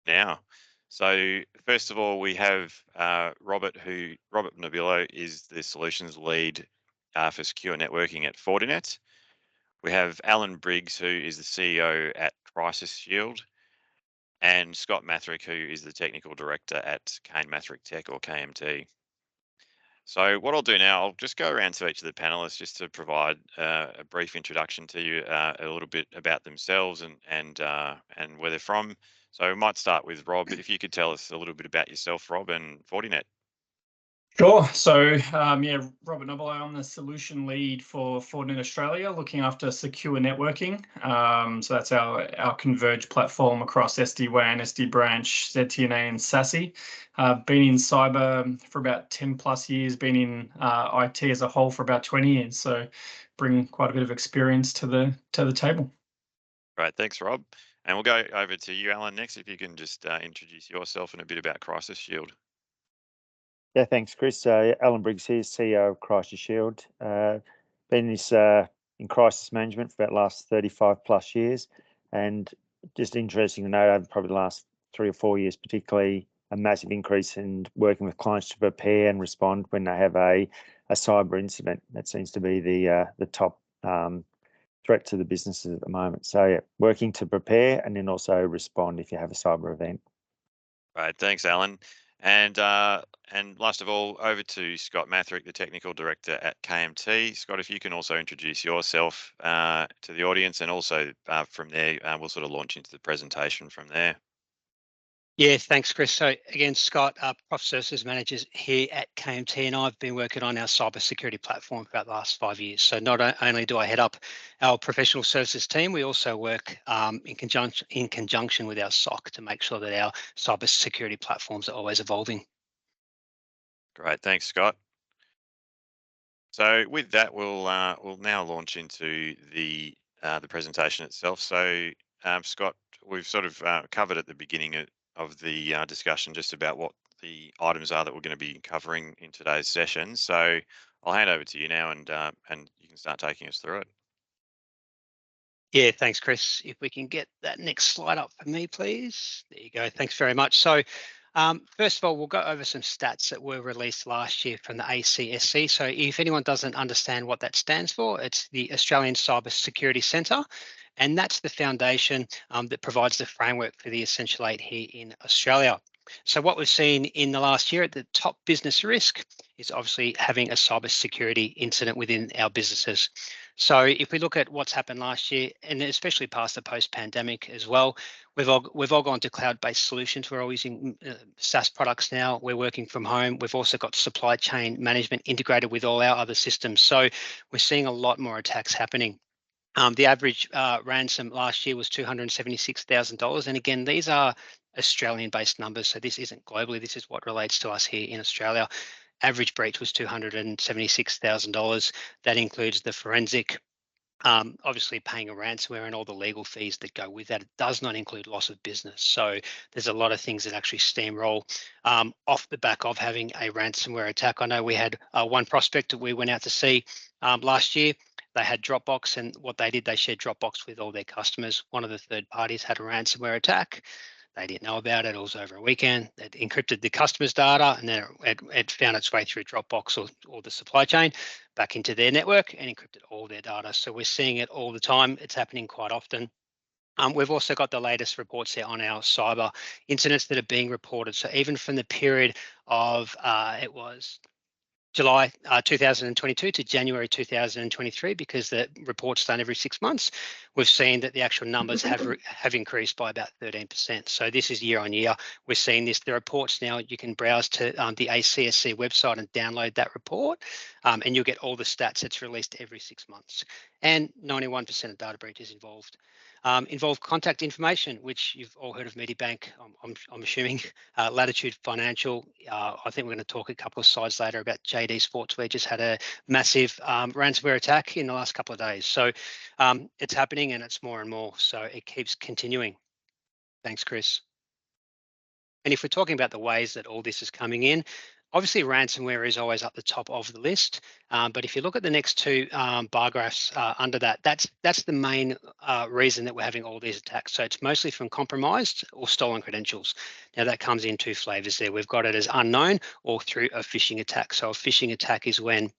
now. So first of all, we have Robert Nobillo is the solutions lead for secure networking at Fortinet. We have Alan Briggs, who is the CEO at Shield, and Scott Mathrick, who is the technical director at KMTech or KMT. So what I'll do now, I'll just go around to each of the panelists just to provide a brief introduction to you, a little bit about themselves and where they're from. So we might start with Rob. If you could tell us a little bit about yourself, Rob, and Fortinet. Sure. So, Robert Noble, I'm the solution lead for Fortinet Australia, looking after secure networking. So that's our converged platform across SD-WAN, SD-Branch, ZTNA, and SASE. Been in cyber for about 10 plus years, been in IT as a whole for about 20 years. So bring quite a bit of experience to the table. Right, thanks, Rob. And we'll go over to you, Alan, next. If you can just introduce yourself and a bit about Crisis Shield. Yeah, thanks, Chris. Alan Briggs here, CEO of Crisis Shield. Been in crisis management for about the last 35 plus years, and just interesting to know over probably the last 3 or 4 years, particularly a massive increase in working with clients to prepare and respond when they have a cyber incident. That seems to be the top threat to the businesses at the moment. So yeah, working to prepare and then also respond if you have a cyber event. Right, thanks, Alan. And last of all, over to Scott Mathrick, the Technical Director at KMT. Scott, if you can also introduce yourself to the audience, and also from there, we'll sort of launch into the presentation from there. Yeah, thanks, Chris. So again, Scott, Prof Services Manager here at KMT, and I've been working on our cybersecurity platform for about the last 5 years. So not only do I head up our professional services team, we also work in conjunction with our SOC to make sure that our cybersecurity platforms are always evolving. Great, thanks, Scott. So with that, we'll now launch into the presentation itself. So Scott, we've sort of covered at the beginning of the discussion just about what the items are that we're going to be covering in today's session. So I'll hand over to you now, and you can start taking us through it. Yeah, thanks, Chris. If we can get that next slide up for me, please. There you go. Thanks very much. So first of all, we'll go over some stats that were released last year from the ACSC. So if anyone doesn't understand what that stands for, it's the Australian Cyber Security Centre. And that's the foundation that provides the framework for the Essential 8 here in Australia. So what we've seen in the last year at the top business risk is obviously having a cybersecurity incident within our businesses. So if we look at what's happened last year, and especially past the post-pandemic as well, we've all gone to cloud-based solutions. We're all using SaaS products now. We're working from home. We've also got supply chain management integrated with all our other systems. So we're seeing a lot more attacks happening. The average ransom last year was $276,000. And again, these are Australian-based numbers. So this isn't globally. This is what relates to us here in Australia. Average breach was $276,000. That includes the forensic, obviously paying a ransomware and all the legal fees that go with that. It does not include loss of business. So there's a lot of things that actually steamroll off the back of having a ransomware attack. I know we had one prospect that we went out to see last year. They had Dropbox, and what they did, they shared Dropbox with all their customers. One of the third parties had a ransomware attack. They didn't know about it. It was over a weekend. It encrypted the customer's data, and then it found its way through Dropbox or the supply chain back into their network and encrypted all their data. So we're seeing it all the time. It's happening quite often. We've also got the latest reports here on our cyber incidents that are being reported. So even from the period of, it was July 2022 to January 2023, because the report's done every 6 months, we've seen that the actual numbers have increased by about 13%. So this is year on year. We're seeing this. The reports now, you can browse to the ACSC website and download that report, and you'll get all the stats. It's released every 6 months. And 91% of data breaches involve contact information, which you've all heard of Medibank, I'm assuming, Latitude Financial. I think we're going to talk a couple of slides later about JD Sportswear just had a massive ransomware attack in the last couple of days. So it's happening, and it's more and more. So it keeps continuing. Thanks, Chris. And if we're talking about the ways that all this is coming in, Obviously, ransomware is always up the top of the list, but if you look at the next two bar graphs under that, that's the main reason that we're having all these attacks. So it's mostly from compromised or stolen credentials. Now that comes in two flavors there. We've got it as unknown or through a phishing attack. So a phishing attack is when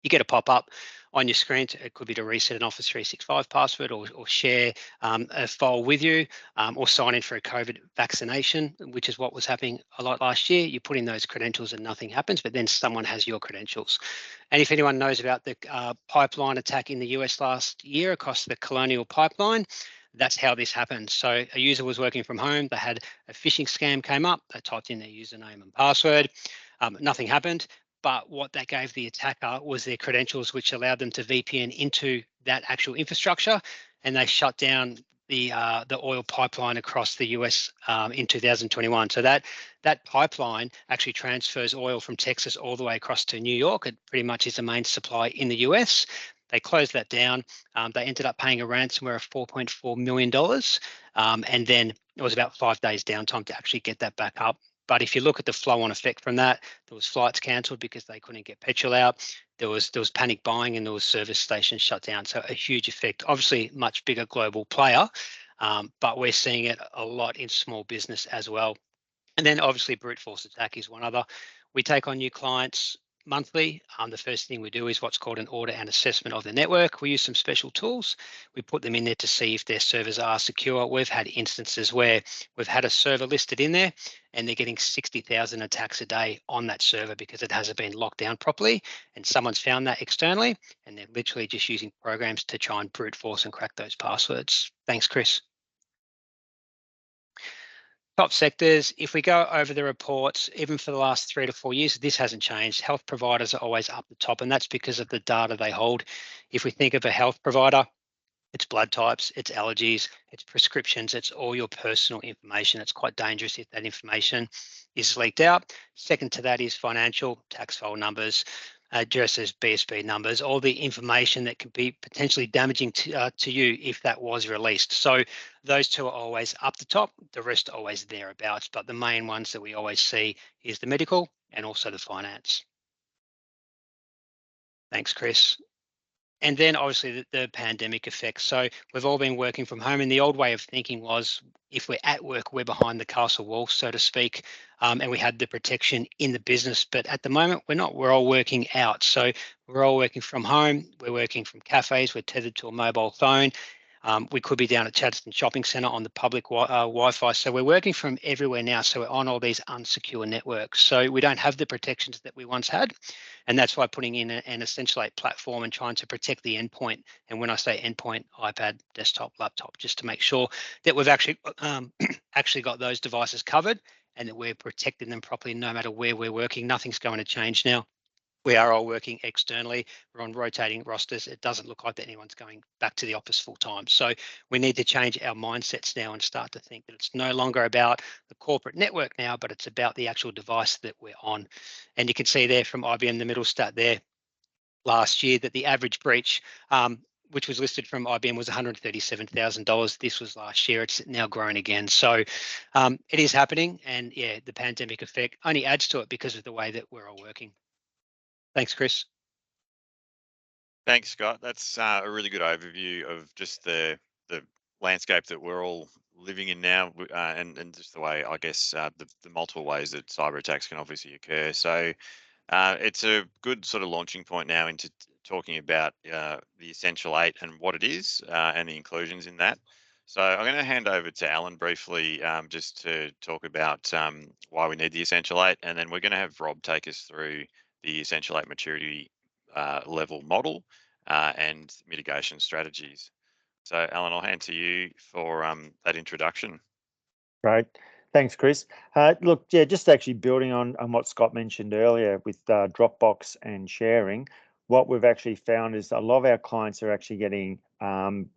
you get a pop-up on your screen. It could be to reset an Office 365 password or share a file with you or sign in for a COVID vaccination, which is what was happening a lot last year. You put in those credentials and nothing happens, but then someone has your credentials. And if anyone knows about the pipeline attack in the US last year across the Colonial Pipeline, that's how this happened. So a user was working from home, they had a phishing scam came up, they typed in their username and password, nothing happened. But what that gave the attacker was their credentials, which allowed them to VPN into that actual infrastructure, and they shut down the oil pipeline across the US in 2021. So that pipeline actually transfers oil from Texas all the way across to New York. It pretty much is the main supply in the US. They closed that down. They ended up paying a ransomware of $4.4 million, and then it was about 5 days downtime to actually get that back up. But if you look at the flow-on effect from that, there was flights cancelled because they couldn't get petrol out. There was panic buying, and there was service stations shut down. So a huge effect. Obviously, much bigger global player, but we're seeing it a lot in small business as well. And then obviously brute force attack is one other. We take on new clients monthly. The first thing we do is what's called an audit and assessment of the network. We use some special tools. We put them in there to see if their servers are secure. We've had instances where we've had a server listed in there and they're getting 60,000 attacks a day on that server because it hasn't been locked down properly, and someone's found that externally, and they're literally just using programs to try and brute force and crack those passwords. Thanks, Chris. Top sectors, if we go over the reports, even for the last 3 to 4 years, this hasn't changed. Health providers are always up the top, and that's because of the data they hold. If we think of a health provider, it's blood types, it's allergies, it's prescriptions, it's all your personal information. It's quite dangerous if that information is leaked out. Second to that is financial, tax file numbers, addresses, BSB numbers, all the information that could be potentially damaging to you if that was released. So those two are always up the top, the rest are always thereabouts, but the main ones that we always see is the medical and also the finance. Thanks, Chris. And then obviously the pandemic effect. So we've all been working from home, and the old way of thinking was if we're at work, we're behind the castle wall, so to speak, and we had the protection in the business. But at the moment, we're not. We're all working out. So we're all working from home. We're working from cafes. We're tethered to a mobile phone. We could be down at Chadstone Shopping Centre on the public Wi-Fi. So we're working from everywhere now. So we're on all these unsecure networks. So we don't have the protections that we once had. And that's why putting in an Essential8 platform and trying to protect the endpoint. And when I say endpoint, iPad, desktop, laptop, just to make sure that we've actually got those devices covered and that we're protecting them properly no matter where we're working. Nothing's going to change now. We are all working externally. We're on rotating rosters. It doesn't look like that anyone's going back to the office full time. So we need to change our mindsets now and start to think that it's no longer about the corporate network now, but it's about the actual device that we're on. And you can see there from IBM, the middle stat there last year, that the average breach, which was listed from IBM, was $137,000. This was last year. It's now grown again. So it is happening. And yeah, the pandemic effect only adds to it because of the way that we're all working. Thanks, Chris. Thanks, Scott. That's a really good overview of just the landscape that we're all living in now, and just the way, I guess, the multiple ways that cyber attacks can obviously occur. So it's a good sort of launching point now into talking about the Essential8 and what it is and the inclusions in that. So I'm going to hand over to Alan briefly just to talk about why we need the Essential8, and then we're going to have Rob take us through the Essential8 maturity level model and mitigation strategies. So Alan, I'll hand to you for that introduction. Great. Thanks, Chris. Look, yeah, just actually building on what Scott mentioned earlier with Dropbox and sharing, what we've actually found is a lot of our clients are actually getting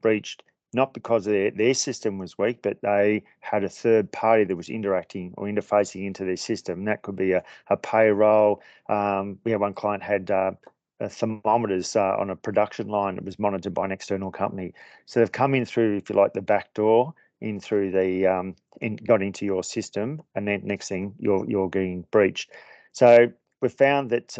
breached, not because their system was weak, but they had a third party that was interacting or interfacing into their system. That could be a payroll. We had one client had thermometers on a production line that was monitored by an external company. So they've come in through, if you like, the back door, in through the got into your system, and then next thing you're getting breached. So we've found that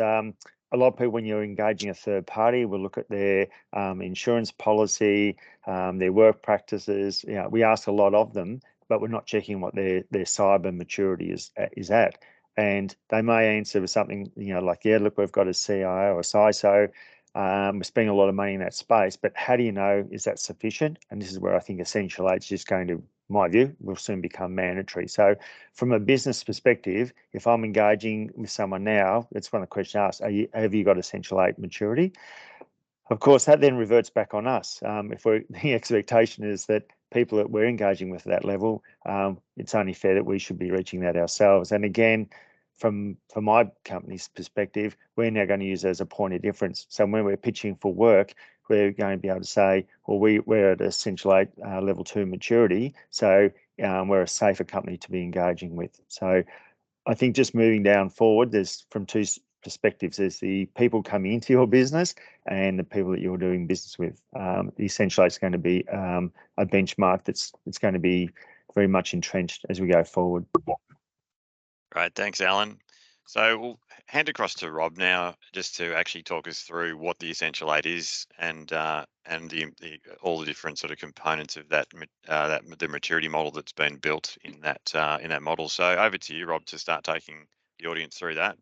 a lot of people, when you're engaging a third party, will look at their insurance policy, their work practices. You know, we ask a lot of them, but we're not checking what their cyber maturity is at. And they may answer with something, you know, like, yeah, look, we've got a CIO or CISO. We're spending a lot of money in that space, but how do you know, is that sufficient? And this is where I think Essential 8 is just going to, my view, will soon become mandatory. So from a business perspective, if I'm engaging with someone now, it's one of the questions asked, have you got Essential 8 maturity? Of course, that then reverts back on us. If the expectation is that people that we're engaging with at that level, it's only fair that we should be reaching that ourselves. And again, from my company's perspective, we're now going to use it as a point of difference. So when we're pitching for work, we're going to be able to say, well, we're at Essential 8 level 2 maturity, so we're a safer company to be engaging with. So I think just moving down forward, there's from two perspectives. There's the people coming into your business and the people that you're doing business with. The Essential 8 is going to be a benchmark it's going to be very much entrenched as we go forward. Right, thanks, Alan. So we'll hand across to Rob now, just to actually talk us through what the Essential 8 is and all the different sort of components of the maturity model that's been built in that model. So over to you, Rob, to start taking the audience through that.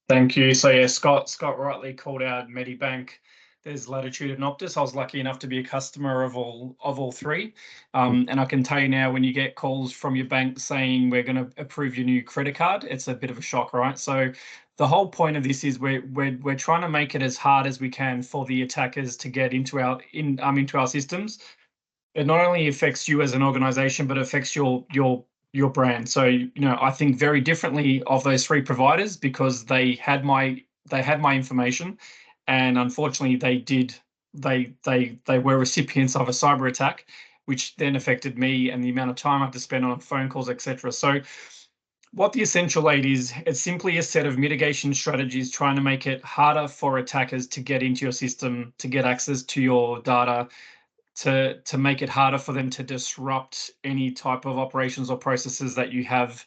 Thank you. So yeah, Scott rightly called out Medibank. There's Latitude and Optus. I was lucky enough to be a customer of all three. And I can tell you now, when you get calls from your bank saying we're going to approve your new credit card, it's a bit of a shock, right? So the whole point of this is we're trying to make it as hard as we can for the attackers to get into our systems. It not only affects you as an organization, but it affects your brand. So, you know, I think very differently of those three providers because they had my information, and unfortunately they were recipients of a cyber attack, which then affected me and the amount of time I have to spend on phone calls, etc. So what the Essential 8 is, it's simply a set of mitigation strategies trying to make it harder for attackers to get into your system, to get access to your data, to make it harder for them to disrupt any type of operations or processes that you have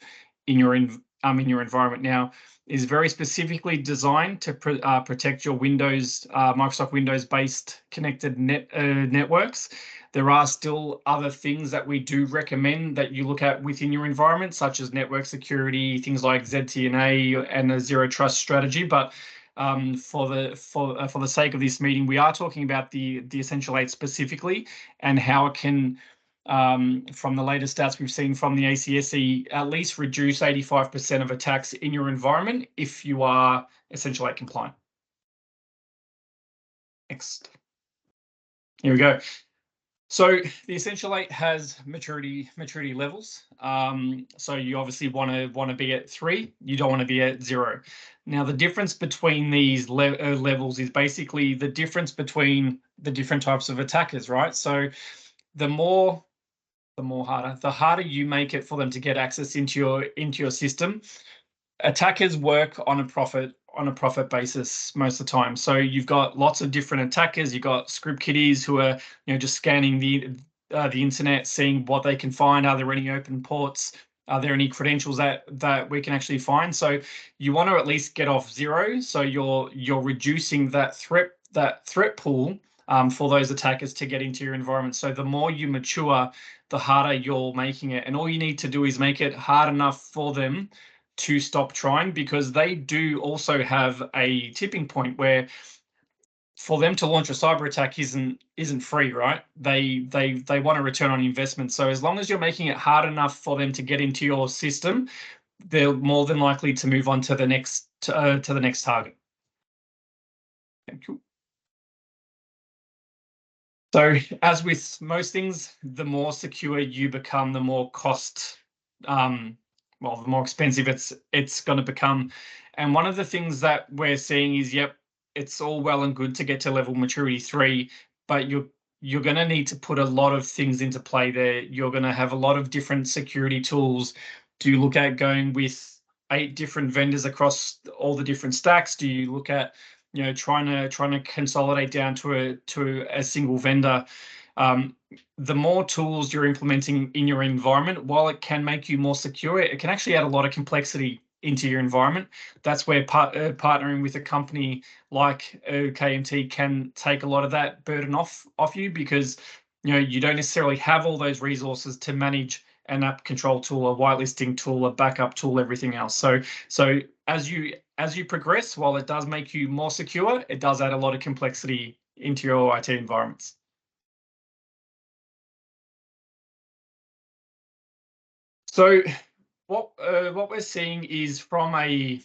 in your environment. Now, is very specifically designed to protect your Microsoft Windows-based connected networks. There are still other things that we do recommend that you look at within your environment, such as network security, things like ZTNA and a zero trust strategy, but for the sake of this meeting, we are talking about the Essential 8 specifically and how it can, from the latest stats we've seen from the ACSC, at least reduce 85% of attacks in your environment if you are Essential 8 compliant. Next. Here we go. So the Essential 8 has maturity levels. So you obviously want to be at 3. You don't want to be at 0. Now the difference between these levels is basically the difference between the different types of attackers, right? So the harder you make it for them to get access into your system. Attackers work on a profit basis most of the time. So you've got lots of different attackers. You've got script kiddies who are, you know, just scanning the internet, seeing what they can find. Are there any open ports? Are there any credentials that we can actually find? So you want to at least get off 0. So you're reducing that threat pool for those attackers to get into your environment. So the more you mature, the harder you're making it. And all you need to do is make it hard enough for them to stop trying, because they do also have a tipping point where for them to launch a cyber attack isn't free, right? They want a return on investment. So as long as you're making it hard enough for them to get into your system, they're more than likely to move on to the next target. Thank you. So as with most things, the more secure you become, the more the more expensive it's going to become. And one of the things that we're seeing is, yep, it's all well and good to get to level maturity 3, but you're going to need to put a lot of things into play there. You're going to have a lot of different security tools. Do you look at going with 8 different vendors across all the different stacks? Do you look at, you know, trying to consolidate down to a single vendor? The more tools you're implementing in your environment, while it can make you more secure, it can actually add a lot of complexity into your environment. That's where partnering with a company like KMT can take a lot of that burden off you, because you don't necessarily have all those resources to manage an app control tool, a whitelisting tool, a backup tool, everything else. So as you progress, while it does make you more secure, it does add a lot of complexity into your IT environments. So what we're seeing is from the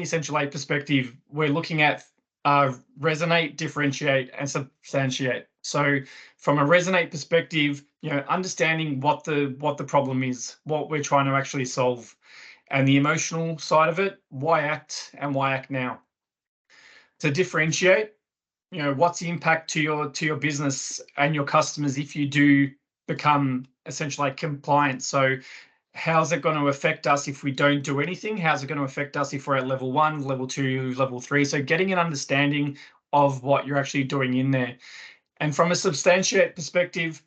Essential 8 perspective, we're looking at resonate, differentiate, and substantiate. So from a resonate perspective, understanding what the problem is, what we're trying to actually solve, and the emotional side of it, why act and why act now. To differentiate, what's the impact to your business and your customers if you do become Essential 8 compliant? So how's it going to affect us if we don't do anything? How's it going to affect us if we're at level 1, level 2, level 3? So getting an understanding of what you're actually doing in there. And from a substantiate perspective,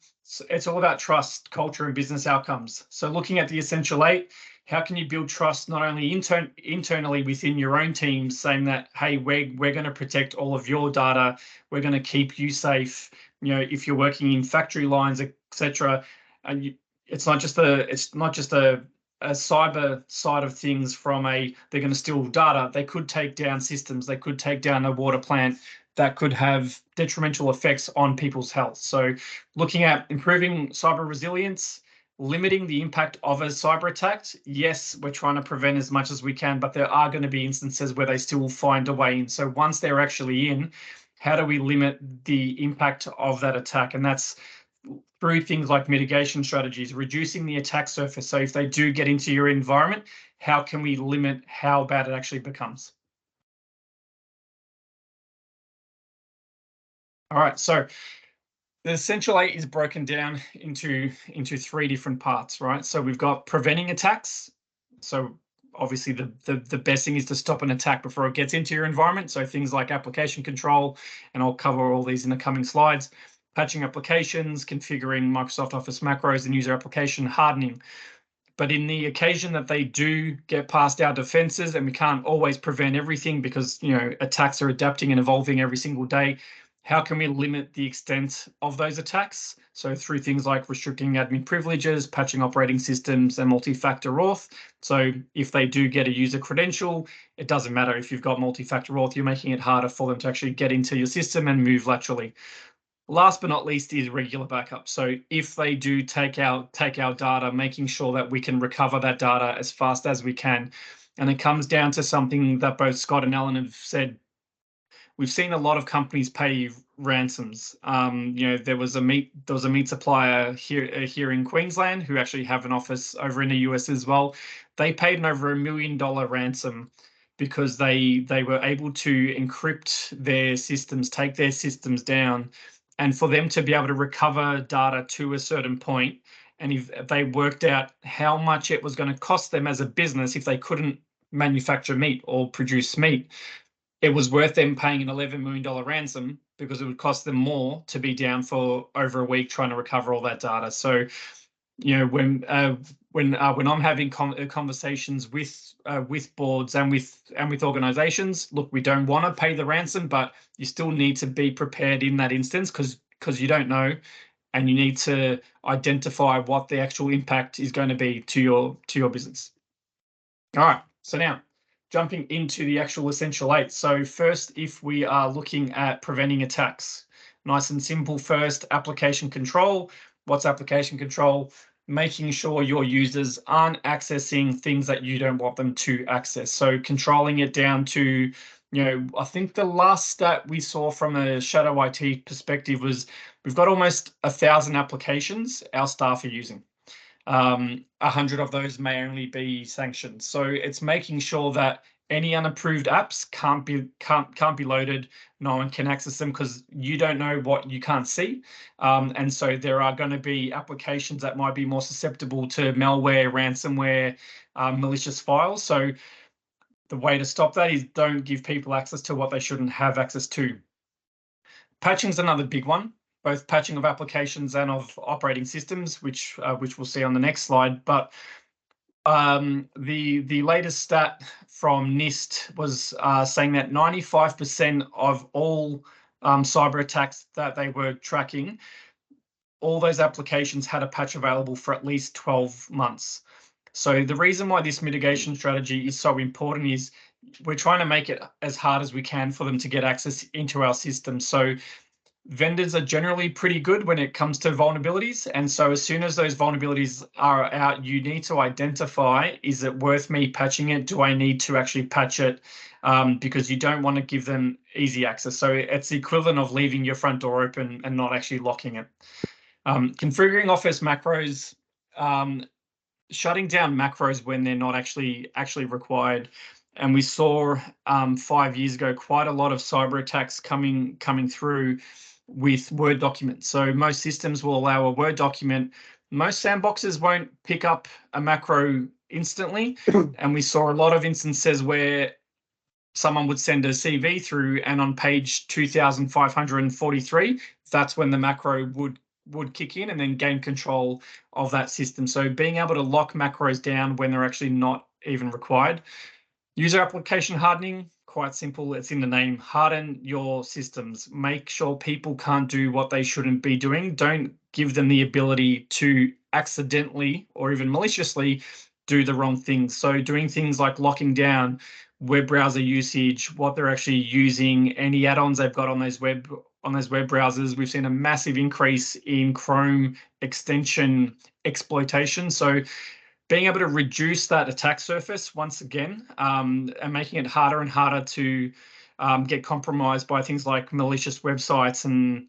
it's all about trust, culture, and business outcomes. So looking at the Essential 8, how can you build trust not only internally within your own teams, saying that, hey, we're going to protect all of your data, we're going to keep you safe. If you're working in factory lines, etc., and it's not just a cyber side of things. From they're going to steal data. They could take down systems. They could take down a water plant. That could have detrimental effects on people's health. So looking at improving cyber resilience, limiting the impact of a cyber attack. Yes, we're trying to prevent as much as we can, but there are going to be instances where they still find a way in. So once they're actually in, how do we limit the impact of that attack? And that's through things like mitigation strategies, reducing the attack surface. So if they do get into your environment, how can we limit how bad it actually becomes? All right, so the Essential 8 is broken down into 3 different parts, right? So we've got preventing attacks. So obviously the best thing is to stop an attack before it gets into your environment. So things like application control, and I'll cover all these in the coming slides. Patching applications, configuring Microsoft Office macros, and user application hardening. But in the occasion that they do get past our defenses, and we can't always prevent everything because attacks are adapting and evolving every single day, how can we limit the extent of those attacks? So through things like restricting admin privileges, patching operating systems, and multi-factor auth. So if they do get a user credential, it doesn't matter if you've got multi-factor auth, you're making it harder for them to actually get into your system and move laterally. Last but not least is regular backup. So if they do take our data, making sure that we can recover that data as fast as we can. And it comes down to something that both Scott and Alan have said. We've seen a lot of companies pay ransoms. There was a meat supplier here in Queensland who actually have an office over in the US as well. They paid an over $1 million ransom because they were able to encrypt their systems, take their systems down, and for them to be able to recover data to a certain point. And if they worked out how much it was going to cost them as a business if they couldn't manufacture meat or produce meat, it was worth them paying an $11 million ransom because it would cost them more to be down for over a week trying to recover all that data. So, when I'm having conversations with boards and with organizations, look, we don't want to pay the ransom, but you still need to be prepared in that instance because you don't know, and you need to identify what the actual impact is going to be to your business. All right, so now jumping into the actual Essential 8. So first, if we are looking at preventing attacks, nice and simple. First, application control. What's application control? Making sure your users aren't accessing things that you don't want them to access. So controlling it down to, I think the last stat we saw from a Shadow IT perspective was we've got almost 1,000 applications our staff are using. 100 of those may only be sanctioned. So it's making sure that any unapproved apps can't be loaded. No one can access them because you don't know what you can't see. And so there are going to be applications that might be more susceptible to malware, ransomware, malicious files. So the way to stop that is don't give people access to what they shouldn't have access to. Patching is another big one. Both patching of applications and of operating systems, which we'll see on the next slide. But the latest stat from NIST was saying that 95% of all cyber attacks that they were tracking, all those applications had a patch available for at least 12 months. So the reason why this mitigation strategy is so important is we're trying to make it as hard as we can for them to get access into our system. So vendors are generally pretty good when it comes to vulnerabilities. And so as soon as those vulnerabilities are out, you need to identify, is it worth me patching it? Do I need to actually patch it? Because you don't want to give them easy access. So it's the equivalent of leaving your front door open and not actually locking it. Configuring Office macros, shutting down macros when they're not actually required. And we saw 5 years ago quite a lot of cyber attacks coming through with Word documents. So most systems will allow a Word document. Most sandboxes won't pick up a macro instantly. And we saw a lot of instances where someone would send a CV through, and on page 2543, that's when the macro would kick in and then gain control of that system. So being able to lock macros down when they're actually not even required. User application hardening, quite simple. It's in the name. Harden your systems. Make sure people can't do what they shouldn't be doing. Don't give them the ability to accidentally or even maliciously do the wrong things. So doing things like locking down web browser usage, what they're actually using, any add-ons they've got on those web browsers. We've seen a massive increase in Chrome extension exploitation. So being able to reduce that attack surface once again, and making it harder and harder to get compromised by things like malicious websites and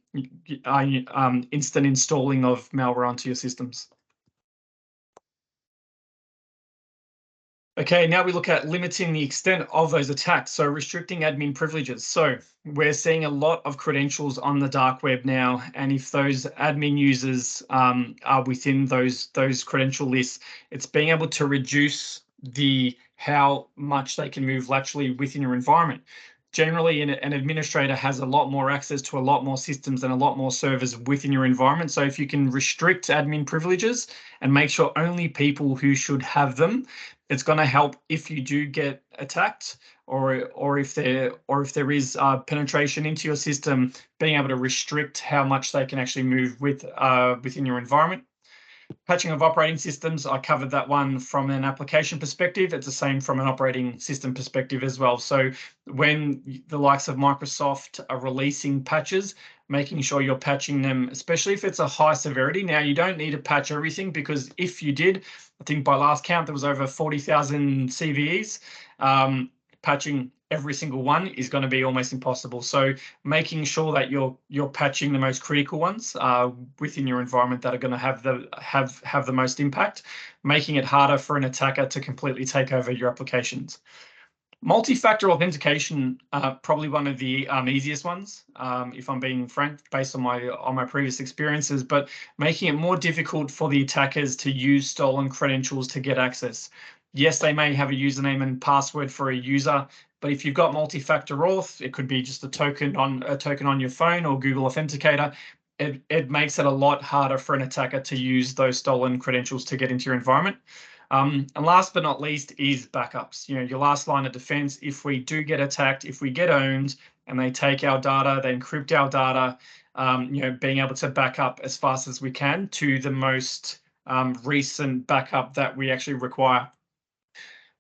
instant installing of malware onto your systems. Okay, now we look at limiting the extent of those attacks. So restricting admin privileges. So we're seeing a lot of credentials on the dark web now. And if those admin users are within those credential lists, it's being able to reduce how much they can move laterally within your environment. Generally, an administrator has a lot more access to a lot more systems and a lot more servers within your environment. So if you can restrict admin privileges and make sure only people who should have them, it's going to help if you do get attacked, or if there is penetration into your system, being able to restrict how much they can actually move within your environment. Patching of operating systems, I covered that one from an application perspective. It's the same from an operating system perspective as well. So when the likes of Microsoft are releasing patches, making sure you're patching them, especially if it's a high severity. Now, you don't need to patch everything, because if you did, I think by last count, there was over 40,000 CVEs. Patching every single one is going to be almost impossible. So making sure that you're patching the most critical ones within your environment that are going to have the most impact, making it harder for an attacker to completely take over your applications. Multi-factor authentication, probably one of the easiest ones, if I'm being frank, based on my previous experiences, but making it more difficult for the attackers to use stolen credentials to get access. Yes, they may have a username and password for a user, but if you've got multi-factor auth, it could be just a token on your phone or Google Authenticator. It makes it a lot harder for an attacker to use those stolen credentials to get into your environment. And last but not least is backups. Your last line of defense. If we do get attacked, if we get owned and they take our data, they encrypt our data, being able to back up as fast as we can to the most recent backup that we actually require.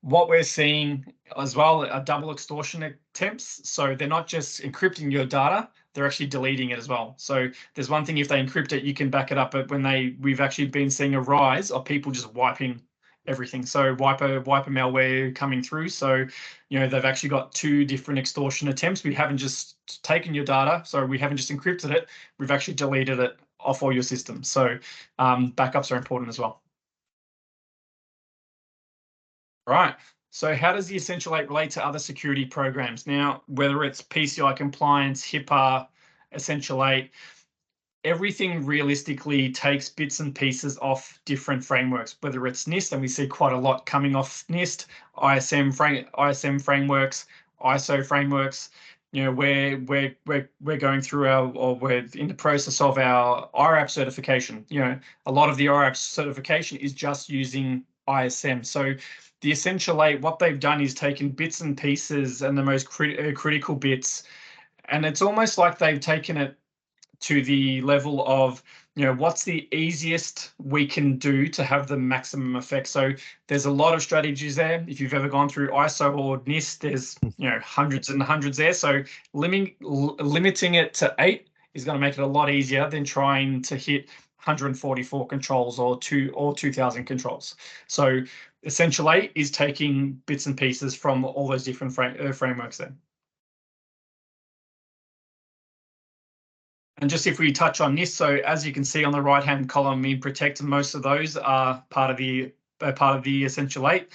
What we're seeing as well are double extortion attempts. So they're not just encrypting your data, they're actually deleting it as well. So there's one thing, if they encrypt it, you can back it up, but we've actually been seeing a rise of people just wiping everything. So wiper malware coming through. So, they've actually got two different extortion attempts. We haven't just taken your data. So we haven't just encrypted it. We've actually deleted it off all your systems. So backups are important as well. Right. So how does the Essential 8 relate to other security programs? Now, whether it's PCI compliance, HIPAA, Essential 8, everything realistically takes bits and pieces off different frameworks, whether it's NIST, and we see quite a lot coming off NIST, ISM frameworks, ISO frameworks. We're going through we're in the process of our IRAP certification. A lot of the IRAP certification is just using ISM. So the Essential 8, what they've done is taken bits and pieces and the most critical bits, and it's almost like they've taken it to the level of, what's the easiest we can do to have the maximum effect. So there's a lot of strategies there. If you've ever gone through ISO or NIST, there's hundreds and hundreds there. So limiting it to 8 is going to make it a lot easier than trying to hit 144 controls or 2,000 controls. So Essential 8 is taking bits and pieces from all those different frameworks there. And just if we touch on this, so as you can see on the right-hand column in Protect, most of those are part of the Essential 8.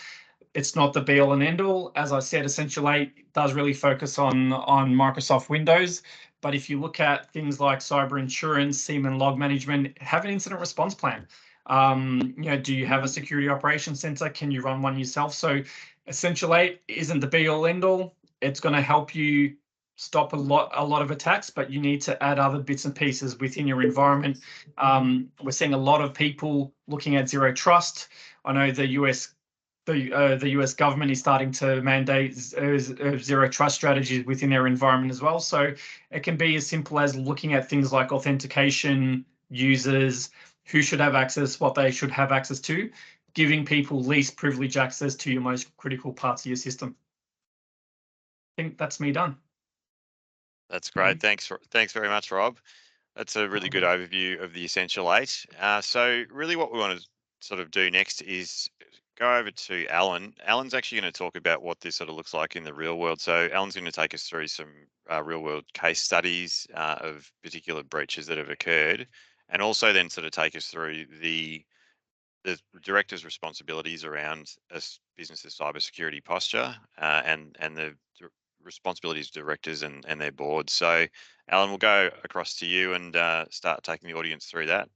It's not the be-all and end-all. As I said, Essential 8 does really focus on Microsoft Windows. But if you look at things like cyber insurance, SIEM and log management, have an incident response plan. Do you have a security operations center? Can you run one yourself? So Essential 8 isn't the be-all end-all. It's going to help you stop a lot of attacks, but you need to add other bits and pieces within your environment. We're seeing a lot of people looking at zero trust. I know the US government is starting to mandate zero trust strategies within their environment as well. So it can be as simple as looking at things like authentication, users, who should have access, what they should have access to, giving people least privilege access to your most critical parts of your system. I think that's me done. That's great. Thanks very much, Rob. That's a really good overview of the Essential 8. So really what we want to sort of do next is go over to Alan. Alan's actually going to talk about what this sort of looks like in the real world. So Alan's going to take us through some real world case studies of particular breaches that have occurred, and also then sort of take us through the director's responsibilities around a business's cybersecurity posture and the responsibilities of directors and their boards. So Alan, we'll go across to you and start taking the audience through that.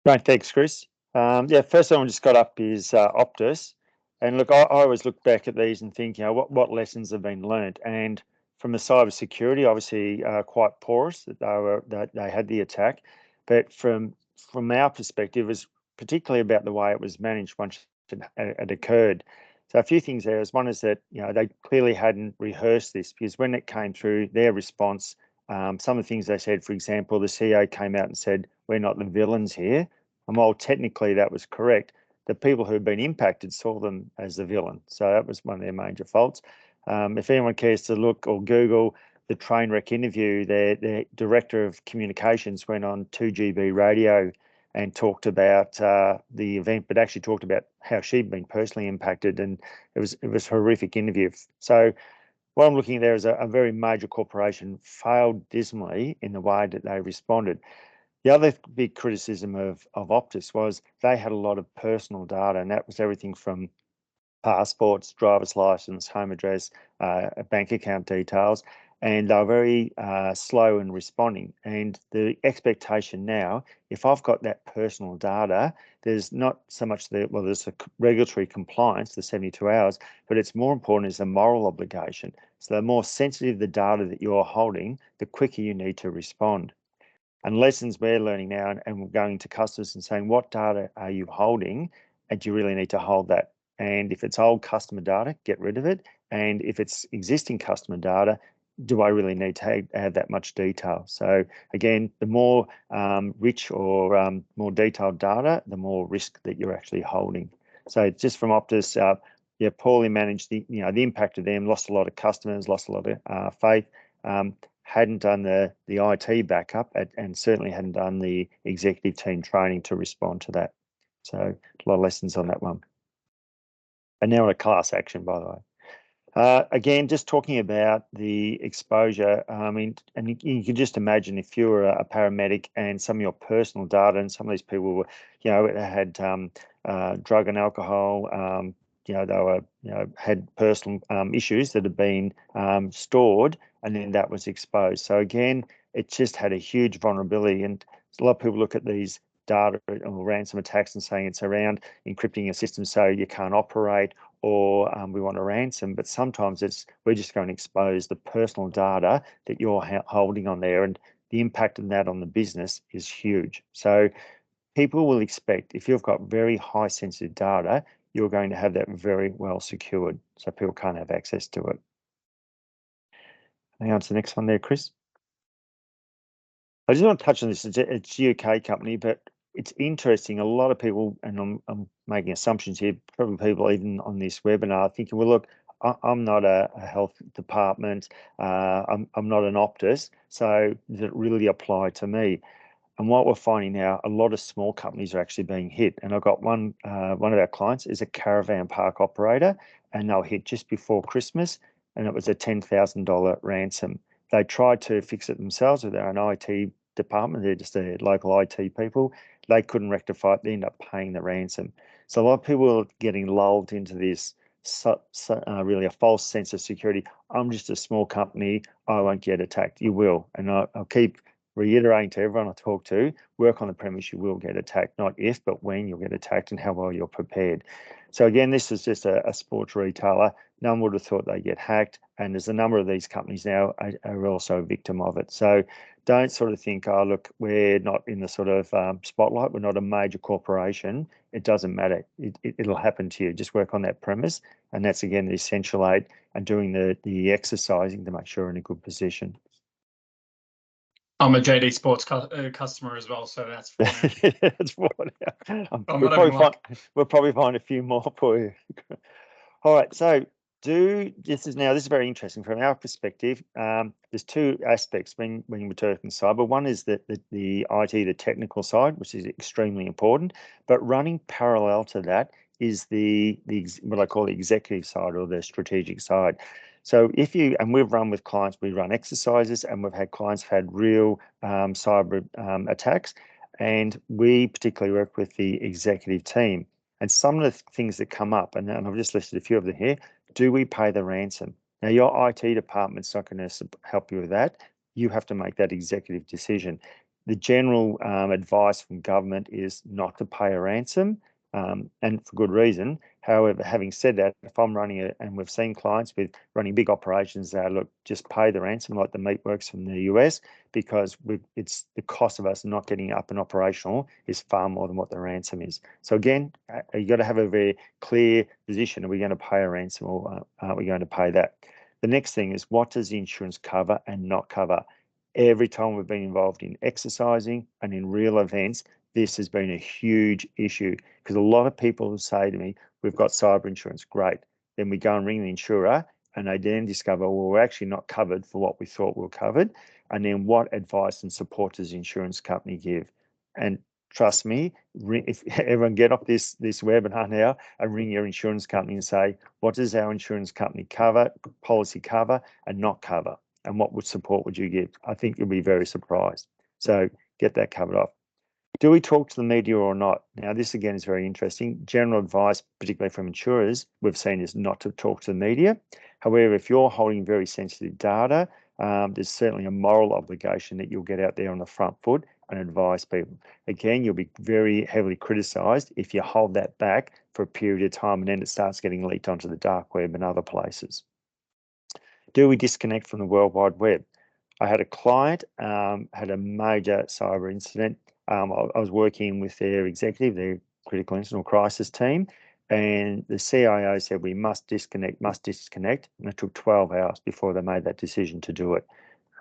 Great, thanks, Chris. First one we just got up is Optus. And look, I always look back at these and think, what lessons have been learned. And from the cybersecurity, obviously quite porous that they had the attack. But from our perspective, it was particularly about the way it was managed once it occurred. So a few things there. One is that they clearly hadn't rehearsed this, because when it came through, their response, some of the things they said, for example, the CEO came out and said, "We're not the villains here." And while technically that was correct, the people who had been impacted saw them as the villain. So that was one of their major faults. If anyone cares to look or Google the Trainwreck interview, their director of communications went on 2GB radio and talked about the event, but actually talked about how she'd been personally impacted, and it was a horrific interview. So what I'm looking at there is a very major corporation failed dismally in the way that they responded. The other big criticism of Optus was they had a lot of personal data, and that was everything from passports, driver's license, home address, bank account details, and they're very slow in responding. And the expectation now, if I've got that personal data, there's not so much there's a regulatory compliance, the 72 hours, but it's more important is the moral obligation. So the more sensitive the data that you're holding, the quicker you need to respond. And lessons we're learning now, and we're going to customers and saying, what data are you holding? And do you really need to hold that? And if it's old customer data, get rid of it. And if it's existing customer data, do I really need to add that much detail? So again, the more rich or more detailed data, the more risk that you're actually holding. So just from Optus, poorly managed the impact of them, lost a lot of customers, lost a lot of faith. Hadn't done the IT backup, and certainly hadn't done the executive team training to respond to that. So a lot of lessons on that one. And now a class action, by the way. Again, just talking about the exposure, and you can just imagine if you were a paramedic and some of your personal data, and some of these people were, had drug and alcohol, they were, had personal issues that had been stored, and then that was exposed. So again, it just had a huge vulnerability, and a lot of people look at these data or ransom attacks and saying it's around encrypting a system so you can't operate, or we want a ransom, but sometimes we're just going to expose the personal data that you're holding on there, and the impact of that on the business is huge. So people will expect if you've got very high sensitive data, you're going to have that very well secured, so people can't have access to it. Hang on to the next one there, Chris. I just want to touch on this. It's a UK company, but it's interesting. A lot of people, and I'm making assumptions here, probably people even on this webinar are thinking, well, look, I'm not a health department. I'm not an Optus, so does it really apply to me? And what we're finding now, a lot of small companies are actually being hit. And I've got one of our clients is a caravan park operator, and they were hit just before Christmas, and it was a $10,000 ransom. They tried to fix it themselves with their own IT department. They're just a local IT people. They couldn't rectify it. They ended up paying the ransom. So a lot of people are getting lulled into this really a false sense of security. I'm just a small company. I won't get attacked. You will. And I'll keep reiterating to everyone I talk to, work on the premise you will get attacked, not if, but when you'll get attacked and how well you're prepared. So again, this is just a sports retailer. No one would have thought they'd get hacked. And there's a number of these companies now are also a victim of it. So don't sort of think, oh, look, we're not in the sort of spotlight. We're not a major corporation. It doesn't matter. It'll happen to you. Just work on that premise. And that's, again, the essential aid and doing the exercising to make sure you're in a good position. I'm a JD Sports customer as well, so that's Fortinet. That's Fortinet. We'll probably find a few more for you. All right, so this is very interesting from our perspective. There's two aspects when we're talking cyber. One is the IT, the technical side, which is extremely important, but running parallel to that is the what I call the executive side or the strategic side. So and we've run with clients, we run exercises, and we've had clients who've had real cyber attacks, and we particularly work with the executive team. And some of the things that come up, and I've just listed a few of them here, do we pay the ransom? Now, your IT department's not going to help you with that. You have to make that executive decision. The general advice from government is not to pay a ransom, and for good reason. However, having said that, if I'm running and we've seen clients with running big operations that look, just pay the ransom like the Meatworks from the US, because it's the cost of us not getting up and operational is far more than what the ransom is. So again, you got to have a very clear position. Are we going to pay a ransom or are we going to pay that? The next thing is, what does the insurance cover and not cover? Every time we've been involved in exercising and in real events, this has been a huge issue, because a lot of people say to me, we've got cyber insurance, great. Then we go and ring the insurer and they then discover, well, we're actually not covered for what we thought we were covered. And then what advice and support does the insurance company give? And trust me, if everyone get off this webinar now and ring your insurance company and say, what does our insurance company cover, policy cover and not cover? And what support would you give? I think you'll be very surprised. So get that covered off. Do we talk to the media or not? Now, this again is very interesting. General advice, particularly from insurers, we've seen is not to talk to the media. However, if you're holding very sensitive data, there's certainly a moral obligation that you'll get out there on the front foot and advise people. Again, you'll be very heavily criticised if you hold that back for a period of time and then it starts getting leaked onto the dark web and other places. Do we disconnect from the World Wide Web? I had a client, had a major cyber incident. I was working with their executive, their critical incident crisis team, and the CIO said we must disconnect, and it took 12 hours before they made that decision to do it.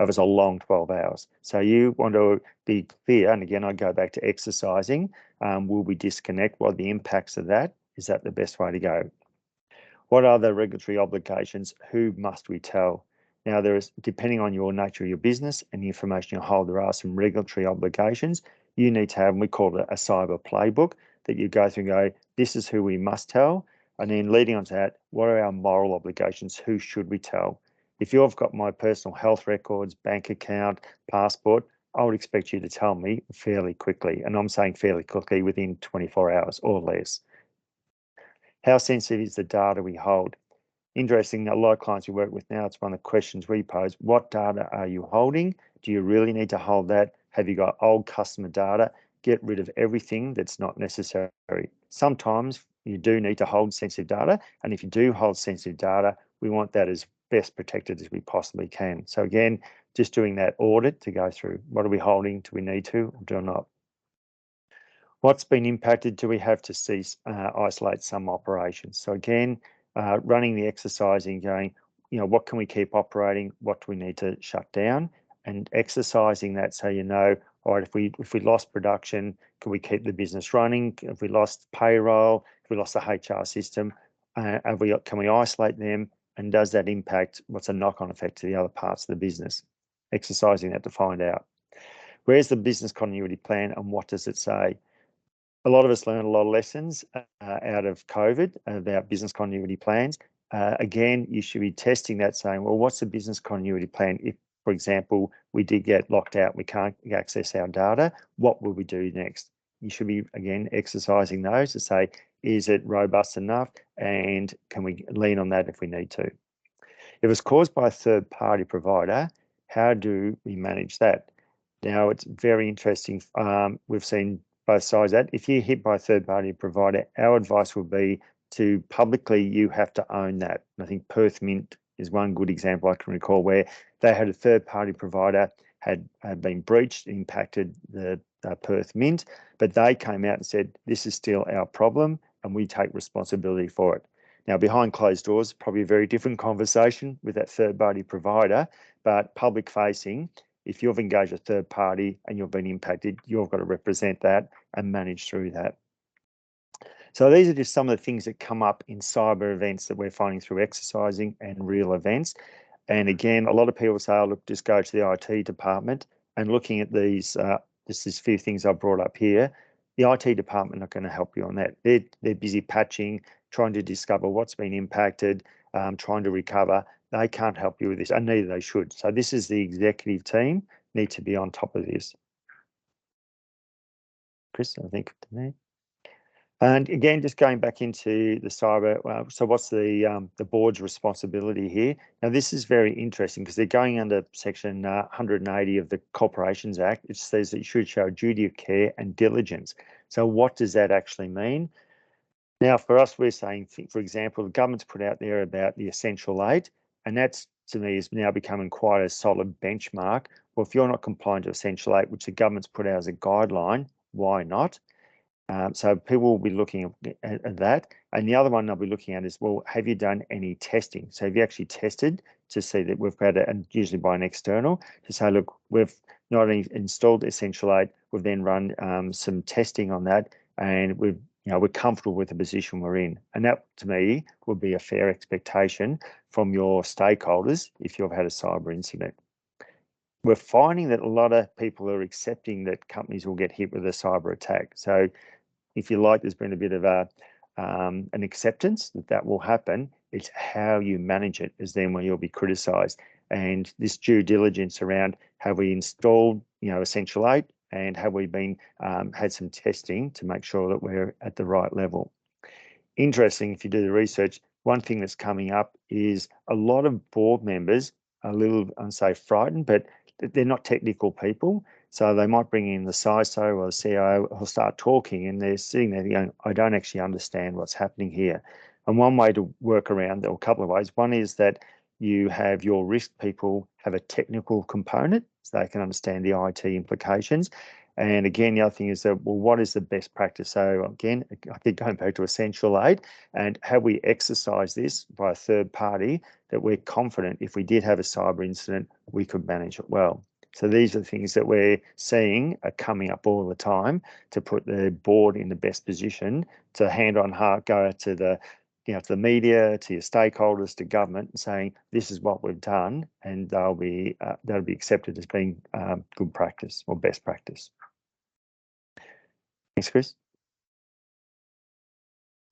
It was a long 12 hours. So you want to be clear, and again, I go back to exercising. Will we disconnect? What are the impacts of that? Is that the best way to go? What are the regulatory obligations? Who must we tell? Now, depending on your nature of your business and the information you hold, there are some regulatory obligations you need to have, and we call it a cyber playbook that you go through and go, this is who we must tell. And then leading on to that, what are our moral obligations? Who should we tell? If you've got my personal health records, bank account, passport, I would expect you to tell me fairly quickly. And I'm saying fairly quickly, within 24 hours or less. How sensitive is the data we hold? Interesting, a lot of clients we work with now, it's one of the questions we pose. What data are you holding? Do you really need to hold that? Have you got old customer data? Get rid of everything that's not necessary. Sometimes you do need to hold sensitive data. And if you do hold sensitive data, we want that as best protected as we possibly can. So again, just doing that audit to go through, what are we holding? Do we need to or do not? What's been impacted? Do we have to cease, isolate some operations? So again, running the exercising, going, what can we keep operating? What do we need to shut down? And exercising that, so all right, if we lost production, can we keep the business running? If we lost payroll, if we lost the HR system, can we isolate them? And does that impact, what's a knock-on effect to the other parts of the business? Exercising that to find out. Where's the business continuity plan and what does it say? A lot of us learned a lot of lessons out of COVID about business continuity plans. Again, you should be testing that, saying, well, what's the business continuity plan? If, for example, we did get locked out, we can't access our data, what will we do next? You should be, again, exercising those to say, is it robust enough? And can we lean on that if we need to? If it's caused by a third-party provider, how do we manage that? Now, it's very interesting. We've seen both sides of that. If you're hit by a third-party provider, our advice would be to publicly, you have to own that. And I think Perth Mint is one good example I can recall where they had a third-party provider had been breached, impacted the Perth Mint, but they came out and said, this is still our problem and we take responsibility for it. Now, behind closed doors, probably a very different conversation with that third-party provider, but public-facing, if you've engaged a third party and you've been impacted, you've got to represent that and manage through that. So these are just some of the things that come up in cyber events that we're finding through exercising and real events. And again, a lot of people say, oh, look, just go to the IT department. And looking at these, just these few things I've brought up here, the IT department are not going to help you on that. They're busy patching, trying to discover what's been impacted, trying to recover. They can't help you with this, and neither they should. So this is the executive team need to be on top of this. Chris, I think to me. And again, just going back into the cyber, so what's the board's responsibility here? Now, this is very interesting because they're going under section 180 of the Corporations Act. It says that you should show duty of care and diligence. So what does that actually mean? Now, for us, we're saying, for example, the government's put out there about the Essential 8, and that's, to me, is now becoming quite a solid benchmark. Well, if you're not compliant to Essential 8, which the government's put out as a guideline, why not? So people will be looking at that. And the other one they'll be looking at is, well, have you done any testing? So have you actually tested to see that we've got it, and usually by an external, to say, look, we've not only installed Essential 8, we've then run some testing on that, and we're comfortable with the position we're in. And that, to me, would be a fair expectation from your stakeholders if you've had a cyber incident. We're finding that a lot of people are accepting that companies will get hit with a cyber attack. So if you like, there's been a bit of an acceptance that will happen. It's how you manage it is then where you'll be criticised. And this due diligence around, have we installed, Essential 8, and have we been had some testing to make sure that we're at the right level. Interesting, if you do the research, one thing that's coming up is a lot of board members are a little, I'd say, frightened, but they're not technical people. So they might bring in the CISO or the CIO who'll start talking, and they're sitting there going, I don't actually understand what's happening here. And one way to work around, or a couple of ways, one is that you have your risk people have a technical component so they can understand the IT implications. And again, the other thing is that, well, what is the best practice? So again, I keep going back to Essential 8, and have we exercised this by a third party that we're confident if we did have a cyber incident, we could manage it well. So these are the things that we're seeing are coming up all the time to put the board in the best position to hand on heart go to the to the media, to your stakeholders, to government, and saying this is what we've done, and that'll be accepted as being good practice or best practice. Thanks, Chris.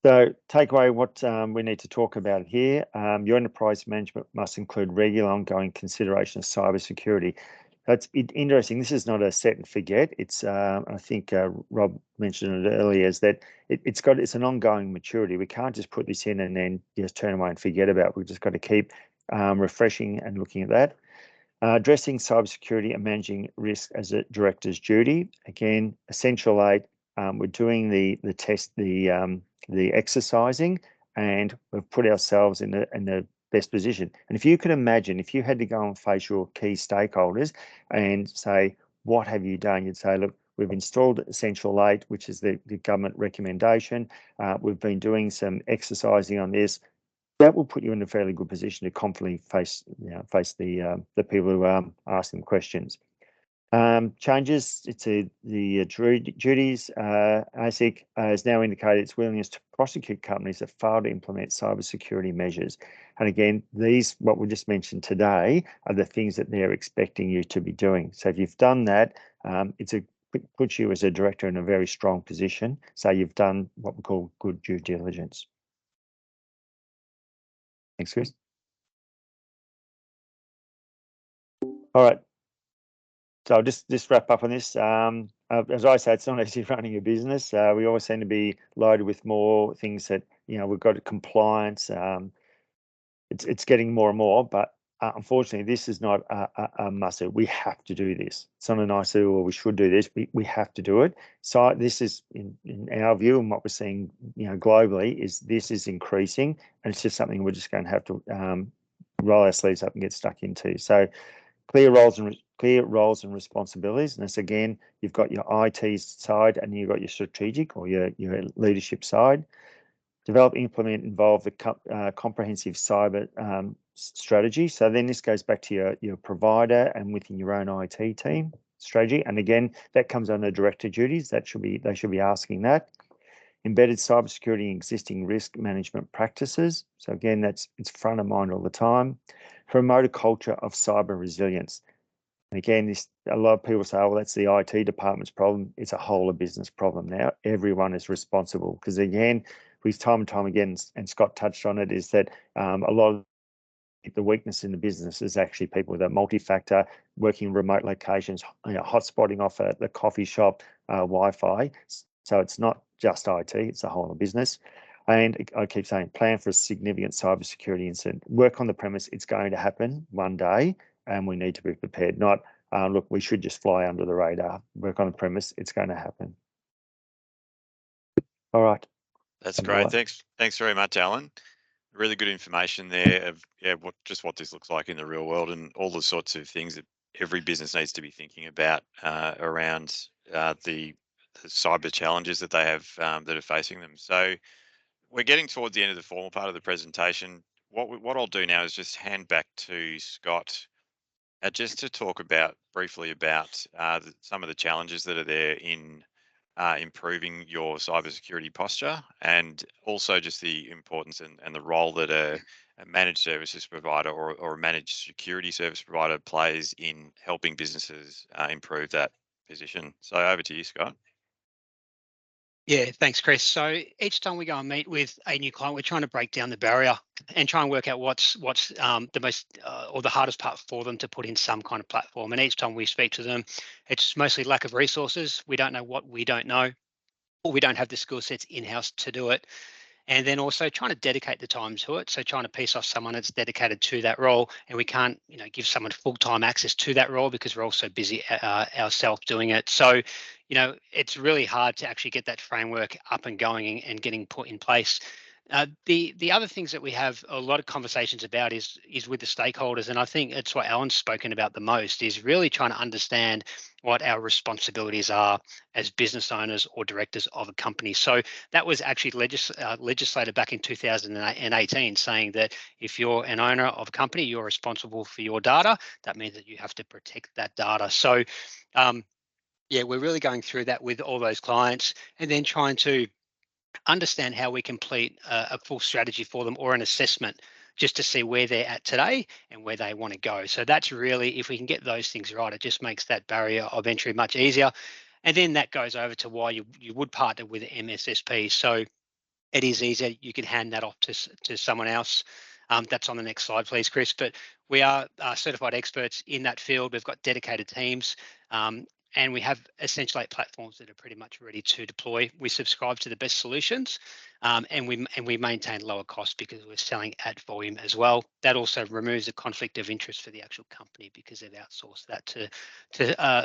So takeaway, what we need to talk about here, your enterprise management must include regular ongoing consideration of cybersecurity. That's interesting. This is not a set and forget. It's I think Rob mentioned it earlier, is that it's an ongoing maturity. We can't just put this in and then just turn away and forget about it. We've just got to keep refreshing and looking at that. Addressing cybersecurity and managing risk as a director's duty. Again, Essential 8. We're doing the test, the exercising, and we've put ourselves in the best position. And if you could imagine, if you had to go and face your key stakeholders and say, what have you done? You'd say, look, We've installed Essential 8, which is the government recommendation. We've been doing some exercising on this. That will put you in a fairly good position to confidently face the people who are asking questions. Changes to the duties. ASIC has now indicated its willingness to prosecute companies that fail to implement cybersecurity measures. And again, these, what we just mentioned today, are the things that they're expecting you to be doing. So if you've done that, it puts you as a director in a very strong position. So you've done what we call good due diligence. Thanks, Chris. All right. So I'll just wrap up on this. As I say, it's not easy running a business. We always seem to be loaded with more things that, we've got compliance. It's getting more and more, but unfortunately, this is not a must. We have to do this. It's not a nice or we should do this. We have to do it. So this is, in our view, and what we're seeing, globally, is this is increasing, and it's just something we're just going to have to roll our sleeves up and get stuck into. So clear roles and responsibilities. And this, again, you've got your IT side and you've got your strategic or your leadership side. Develop, implement, involve the comprehensive cyber strategy. So then this goes back to your provider and within your own IT team strategy. And again, that comes under director duties. They should be asking that. Embedded cybersecurity and existing risk management practices. So again, it's front of mind all the time. Promote a culture of cyber resilience. And again, a lot of people say, oh, well, that's the IT department's problem. It's a whole of business problem now. Everyone is responsible because, again, we've time and time again, and Scott touched on it, is that a lot of the weakness in the business is actually people with a multi-factor, working in remote locations, hotspotting off at the coffee shop, Wi-Fi. So it's not just IT, it's the whole of business. And I keep saying, plan for a significant cybersecurity incident. Work on the premise, it's going to happen one day, and we need to be prepared. Not, look, we should just fly under the radar. Work on the premise, it's going to happen. All right. That's great. Thanks very much, Alan. Really good information there of what this looks like in the real world and all the sorts of things that every business needs to be thinking about around the cyber challenges that they have that are facing them. So we're getting towards the end of the formal part of the presentation. What I'll do now is just hand back to Scott just to talk briefly about some of the challenges that are there in improving your cybersecurity posture, and also just the importance and the role that a managed services provider or a managed security service provider plays in helping businesses improve that position. So over to you, Scott. Yeah, thanks, Chris. So each time we go and meet with a new client, we're trying to break down the barrier and try and work out what's the most or the hardest part for them to put in some kind of platform. And each time we speak to them, it's mostly lack of resources. We don't know what we don't know, or we don't have the skill sets in-house to do it. And then also trying to dedicate the time to it. So trying to piece off someone that's dedicated to that role, and we can't, give someone full-time access to that role because we're also busy ourselves doing it. So, it's really hard to actually get that framework up and going and getting put in place. The other things that we have a lot of conversations about is with the stakeholders, and I think it's what Alan's spoken about the most, is really trying to understand what our responsibilities are as business owners or directors of a company. So that was actually legislated back in 2018, saying that if you're an owner of a company, you're responsible for your data. That means that you have to protect that data. So we're really going through that with all those clients, and then trying to understand how we complete a full strategy for them or an assessment just to see where they're at today and where they want to go. So that's really, if we can get those things right, it just makes that barrier of entry much easier. And then that goes over to why you would partner with MSSP. So it is easier. You can hand that off to someone else. That's on the next slide, please, Chris. But we are certified experts in that field. We've got dedicated teams. And we have Essential 8 platforms that are pretty much ready to deploy. We subscribe to the best solutions, and we maintain lower costs because we're selling at volume as well. That also removes a conflict of interest for the actual company because they've outsourced that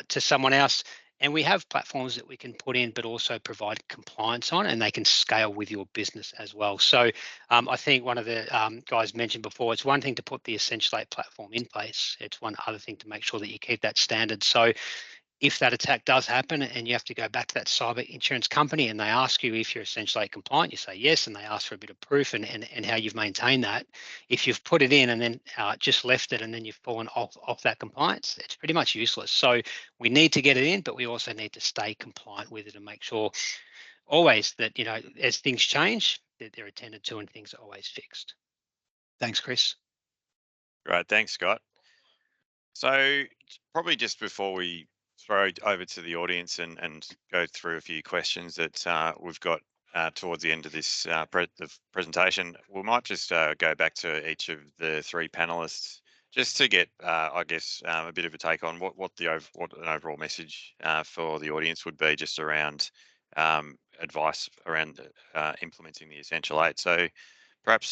to someone else. And we have platforms that we can put in, but also provide compliance on, and they can scale with your business as well. So I think one of the guys mentioned before, it's one thing to put the Essential 8 platform in place. It's one other thing to make sure that you keep that standard. So if that attack does happen and you have to go back to that cyber insurance company and they ask you if you're essentially compliant, you say yes, and they ask for a bit of proof and how you've maintained that. If you've put it in and then just left it and then you've fallen off that compliance, it's pretty much useless. So we need to get it in, but we also need to stay compliant with it and make sure always that, you know, as things change, that they're attended to and things are always fixed. Thanks, Chris. Right, thanks, Scott. So probably just before we throw over to the audience and go through a few questions that we've got towards the end of this the presentation, we might just go back to each of the three panelists just to get, I guess, a bit of a take on what an overall message for the audience would be just around advice around implementing the Essential 8. So perhaps,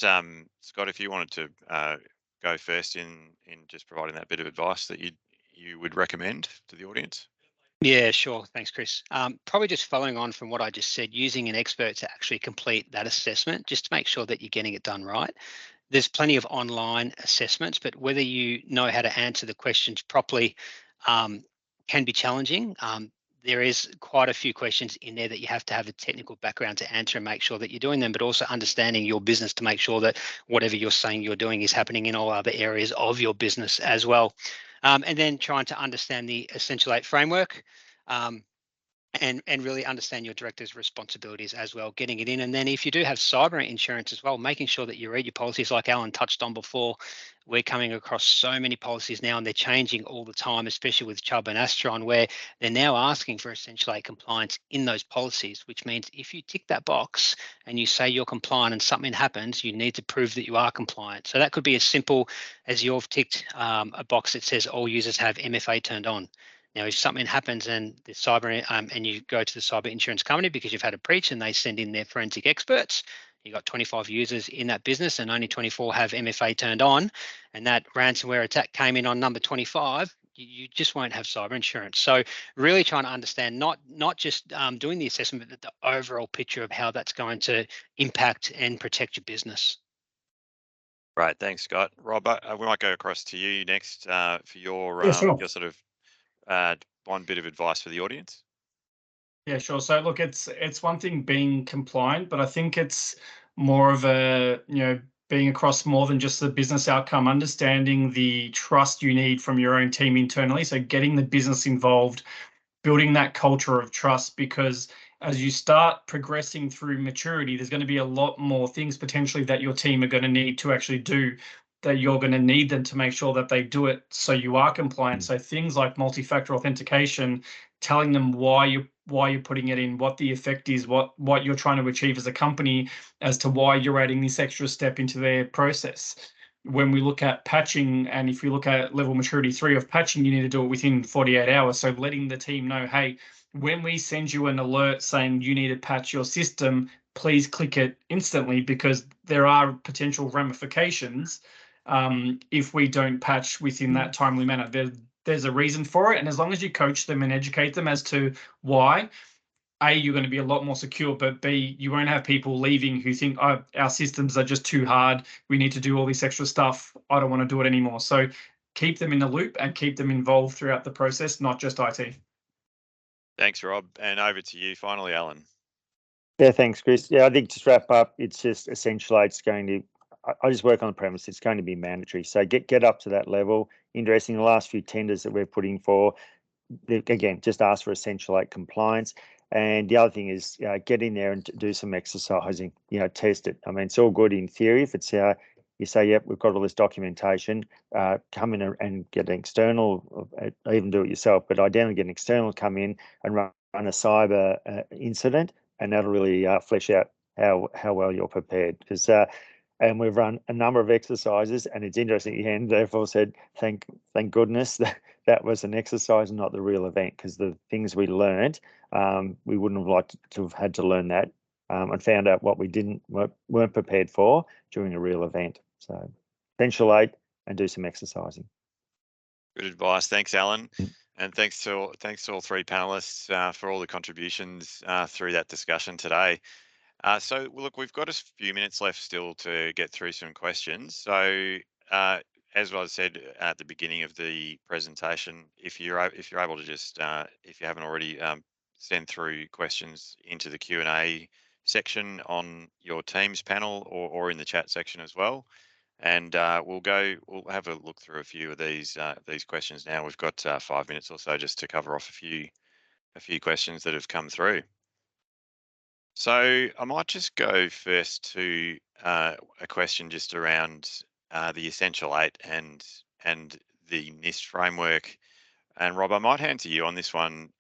Scott, if you wanted to go first in just providing that bit of advice that you would recommend to the audience. Yeah, sure. Thanks, Chris. Probably just following on from what I just said, using an expert to actually complete that assessment, just to make sure that you're getting it done right. There's plenty of online assessments, but whether you know how to answer the questions properly can be challenging. There is quite a few questions in there that you have to have a technical background to answer and make sure that you're doing them, but also understanding your business to make sure that whatever you're saying you're doing is happening in all other areas of your business as well. And then trying to understand the Essential 8 framework. And really understand your director's responsibilities as well, getting it in. And then if you do have cyber insurance as well, making sure that you read your policies like Alan touched on before. We're coming across so many policies now and they're changing all the time, especially with Chubb and Astron, where they're now asking for Essential 8 compliance in those policies, which means if you tick that box and you say you're compliant and something happens, you need to prove that you are compliant. So that could be as simple as you've ticked a box that says all users have MFA turned on. Now, if something happens and the cyber and you go to the cyber insurance company because you've had a breach and they send in their forensic experts, you got 25 users in that business and only 24 have MFA turned on, and that ransomware attack came in on number 25, you just won't have cyber insurance. So really trying to understand not just doing the assessment, but the overall picture of how that's going to impact and protect your business. Right, thanks, Scott. Rob, we might go across to you next for your sure. your sort of one bit of advice for the audience. Yeah, sure. So look, it's one thing being compliant, but I think it's more of a, being across more than just the business outcome, understanding the trust you need from your own team internally. So getting the business involved, building that culture of trust, because as you start progressing through maturity, there's going to be a lot more things potentially that your team are going to need to actually do, that you're going to need them to make sure that they do it so you are compliant. So things like multi-factor authentication, telling them why you're putting it in, what the effect is, what you're trying to achieve as a company, as to why you're adding this extra step into their process. When we look at patching, and if you look at level maturity 3 of patching, you need to do it within 48 hours. So letting the team know, hey, when we send you an alert saying you need to patch your system, please click it instantly, because there are potential ramifications if we don't patch within that timely manner. There's a reason for it. And as long as you coach them and educate them as to why, A, you're going to be a lot more secure, but B, you won't have people leaving who think, oh, our systems are just too hard, we need to do all this extra stuff, I don't want to do it anymore. So keep them in the loop and keep them involved throughout the process, not just IT. Thanks, Rob. And over to you finally, Alan. Yeah, thanks, Chris. Yeah, I think just wrap up, it's just Essential 8's going to, I just work on the premise, it's going to be mandatory. So get up to that level. Interesting, the last few tenders that we're putting for, again, just ask for Essential 8 compliance. And the other thing is get in there and do some exercising, test it. I mean, it's all good in theory. If it's you say, yep, we've got all this documentation, come in and get an external, even do it yourself, but ideally get an external come in and run a cyber incident, and that'll really flesh out how well you're prepared. Because and we've run a number of exercises, and it's interesting. At the end, they've all said, "Thank goodness that was an exercise, not the real event," because the things we learned, we wouldn't have liked to have had to learn that, and found out what we weren't prepared for during a real event. So, Essential 8 and do some exercising. Good advice. Thanks, Alan. And thanks to all three panelists for all the contributions through that discussion today. So look, we've got a few minutes left still to get through some questions. So as I said at the beginning of the presentation, if you're able to just, if you haven't already, send through questions into the Q&A section on your Teams panel or in the chat section as well. And we'll have a look through a few of these questions now. We've got 5 minutes or so just to cover off a few questions that have come through. So I might just go first to a question just around the Essential 8 and the NIST framework. And Rob, I might hand to you on this one,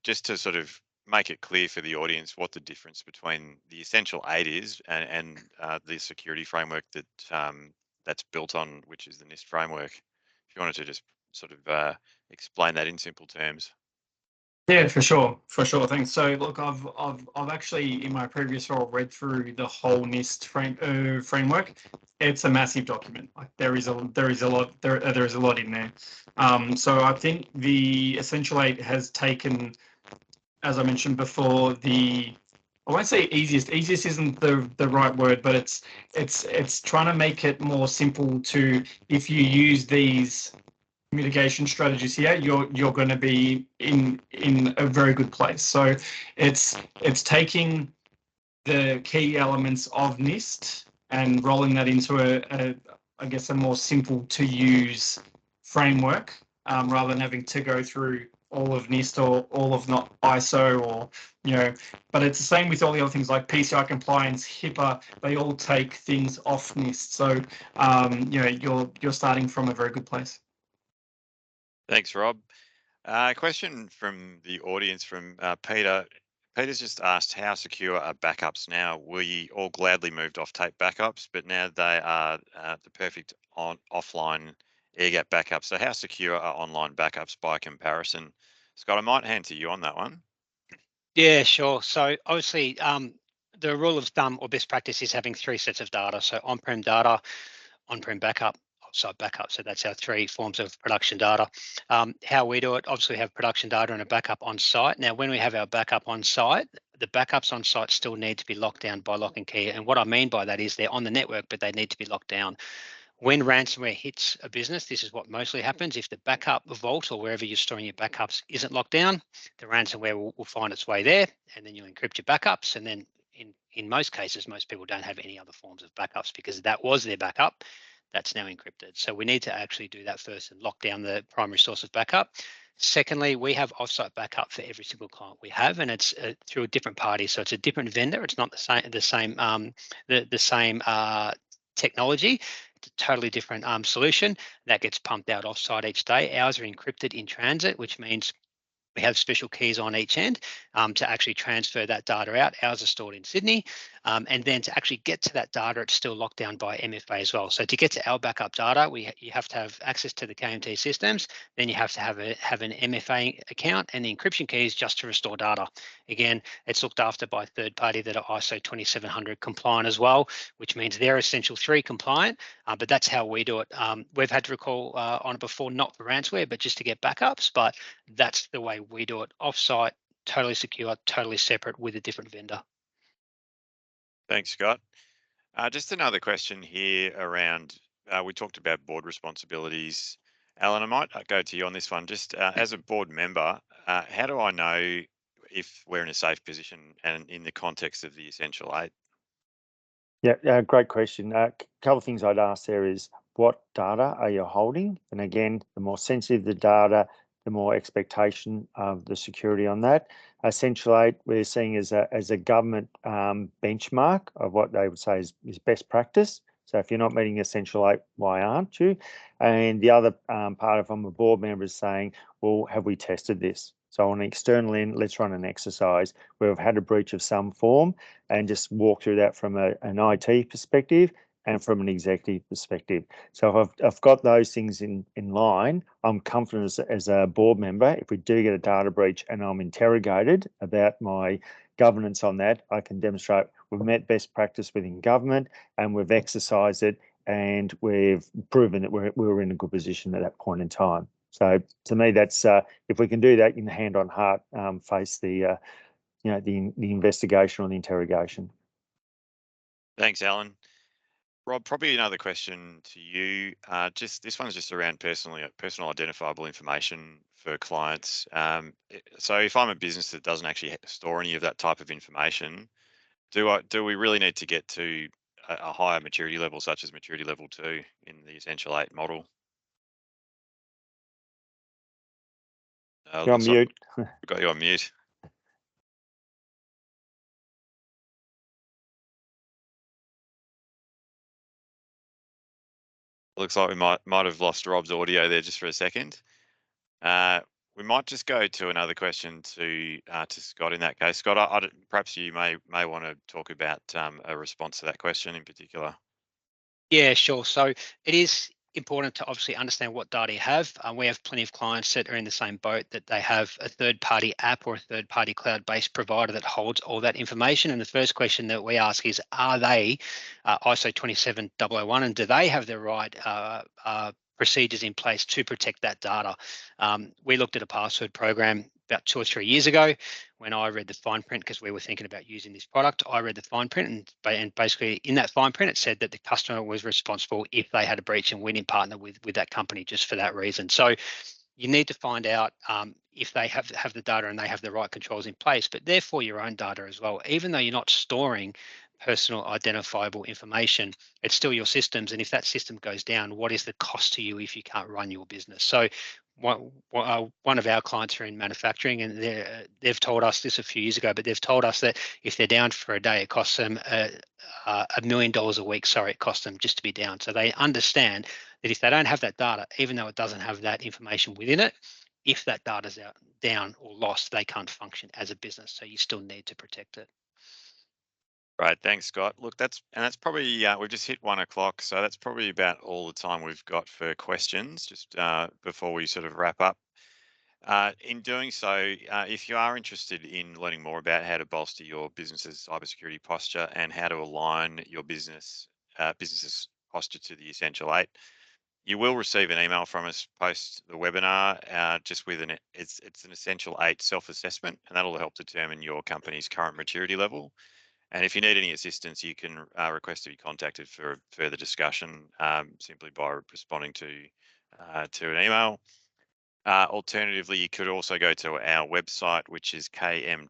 just to sort of make it clear for the audience what the difference between the Essential 8 is and the security framework that that's built on, which is the NIST framework. If you wanted to just sort of explain that in simple terms. Yeah, for sure. Thanks. So, look, I've actually in my previous role read through the whole NIST framework. It's a massive document. Like there is a lot in there. So I think the Essential 8 has taken, as I mentioned before, I won't say easiest. Easiest isn't the right word, but it's trying to make it more simple to, if you use these mitigation strategies here, you're going to be in a very good place. So it's taking the key elements of NIST and rolling that into I guess a more simple to use framework, rather than having to go through all of NIST or all of not ISO, or but it's the same with all the other things like PCI compliance, HIPAA. They all take things off NIST. So you're starting from a very good place. Thanks, Rob. Question from the audience from Peter. Peter's just asked, how secure are backups now? We all gladly moved off tape backups, but now they are the perfect offline air-gap backups. So how secure are online backups by comparison? Scott, I might hand to you on that one. Yeah, sure. So obviously, the rule of thumb or best practice is having 3 sets of data. So on-prem data, on-prem backup, offsite backup. So that's our 3 forms of production data. How we do it, obviously we have production data and a backup on site. Now, when we have our backup on site, the backups on site still need to be locked down by lock and key. And what I mean by that is they're on the network, but they need to be locked down. When ransomware hits a business, this is what mostly happens. If the backup vault or wherever you're storing your backups isn't locked down, the ransomware will find its way there, and then you encrypt your backups. And then in most cases, most people don't have any other forms of backups because that was their backup. That's now encrypted. So we need to actually do that first and lock down the primary source of backup. Secondly, we have offsite backup for every single client we have, and it's through a different party. So it's a different vendor. It's not the same technology. It's a totally different solution that gets pumped out offsite each day. Ours are encrypted in transit, which means we have special keys on each end to actually transfer that data out. Ours are stored in Sydney. And then to actually get to that data, it's still locked down by MFA as well. So to get to our backup data, you have to have access to the KMT systems. Then you have to have an MFA account, and the encryption key is just to restore data. Again, it's looked after by a third party that are ISO 2700 compliant as well, which means they're Essential 3 compliant. But that's how we do it. We've had to recall on it before, not for ransomware, but just to get backups. But that's the way we do it, offsite, totally secure, totally separate with a different vendor. Thanks, Scott. Just another question here around, we talked about board responsibilities. Alan, I might go to you on this one. Just as a board member, how do I know if we're in a safe position and in the context of the Essential 8? Yeah, great question. A couple of things I'd ask there is, what data are you holding? And again, the more sensitive the data, the more expectation of the security on that. Essential 8 we're seeing as a government benchmark of what they would say is best practice. So if you're not meeting Essential 8, why aren't you? And the other part of I'm a board member is saying, well, have we tested this? So on an external end, let's run an exercise where we've had a breach of some form and just walk through that from an IT perspective and from an executive perspective. So if I've got those things in line, I'm confident as a board member, if we do get a data breach and I'm interrogated about my governance on that, I can demonstrate we've met best practice within government and we've exercised it and we've proven that we were in a good position at that point in time. So to me, that's if we can do that, you can hand on heart face the the investigation or the interrogation. Thanks, Alan. Rob, probably another question to you. Just this one's just around personal identifiable information for clients. So if I'm a business that doesn't actually store any of that type of information, do we really need to get to a higher maturity level, such as maturity level 2 in the Essential 8 model? You're on Looks like mute. we've got you on mute. Looks like we might have lost Rob's audio there just for a second. We might just go to another question to Scott in that case. Scott, perhaps you may want to talk about a response to that question in particular. Yeah, sure. So it is important to obviously understand what data you have. We have plenty of clients that are in the same boat, that they have a third-party app or a third-party cloud-based provider that holds all that information. And the first question that we ask is, are they ISO 27001, and do they have the right procedures in place to protect that data? We looked at a password program about 2 or 3 years ago when I read the fine print, because we were thinking about using this product. I read the fine print, and basically in that fine print, it said that the customer was responsible if they had a breach, and we didn't partner with that company just for that reason. So you need to find out if they have the data and they have the right controls in place, but therefore your own data as well. Even though you're not storing personal identifiable information, it's still your systems. And if that system goes down, what is the cost to you if you can't run your business? So one of our clients are in manufacturing, and they've told us this a few years ago, but they've told us that if they're down for a day, it costs them $1 million a week. Sorry, it costs them just to be down. So they understand that if they don't have that data, even though it doesn't have that information within it, if that data's down or lost, they can't function as a business. So you still need to protect it. Right, thanks, Scott. Look, that's probably we've just hit 1 o'clock, so that's probably about all the time we've got for questions. Just before we sort of wrap up. In doing so, if you are interested in learning more about how to bolster your business's cybersecurity posture and how to align your business's posture to the Essential 8, you will receive an email from us post the webinar, just with it's an Essential 8 self-assessment, and that'll help determine your company's current maturity level. And if you need any assistance, you can request to be contacted for further discussion simply by responding to an email. Alternatively, you could also go to our website, which is kmtech.com.au,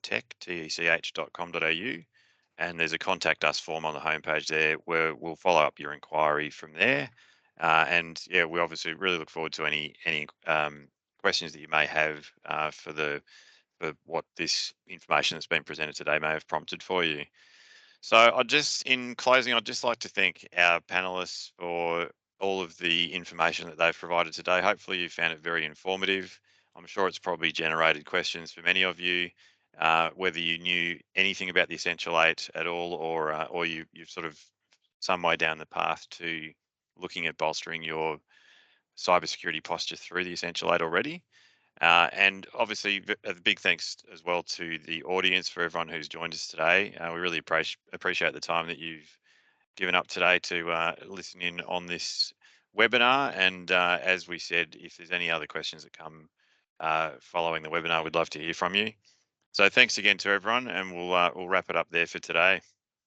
and there's a contact us form on the homepage there where we'll follow up your inquiry from there. And yeah, we obviously really look forward to any questions that you may have for what this information that's been presented today may have prompted for you. So in closing, I'd just like to thank our panelists for all of the information that they've provided today. Hopefully you found it very informative. I'm sure it's probably generated questions for many of you, whether you knew anything about the Essential 8 at all, or you've sort of some way down the path to looking at bolstering your cybersecurity posture through the Essential 8 already. And obviously, a big thanks as well to the audience for everyone who's joined us today. We really appreciate the time that you've given up today to listen in on this webinar. And as we said, if there's any other questions that come following the webinar, we'd love to hear from you. So thanks again to everyone, and we'll wrap it up there for today.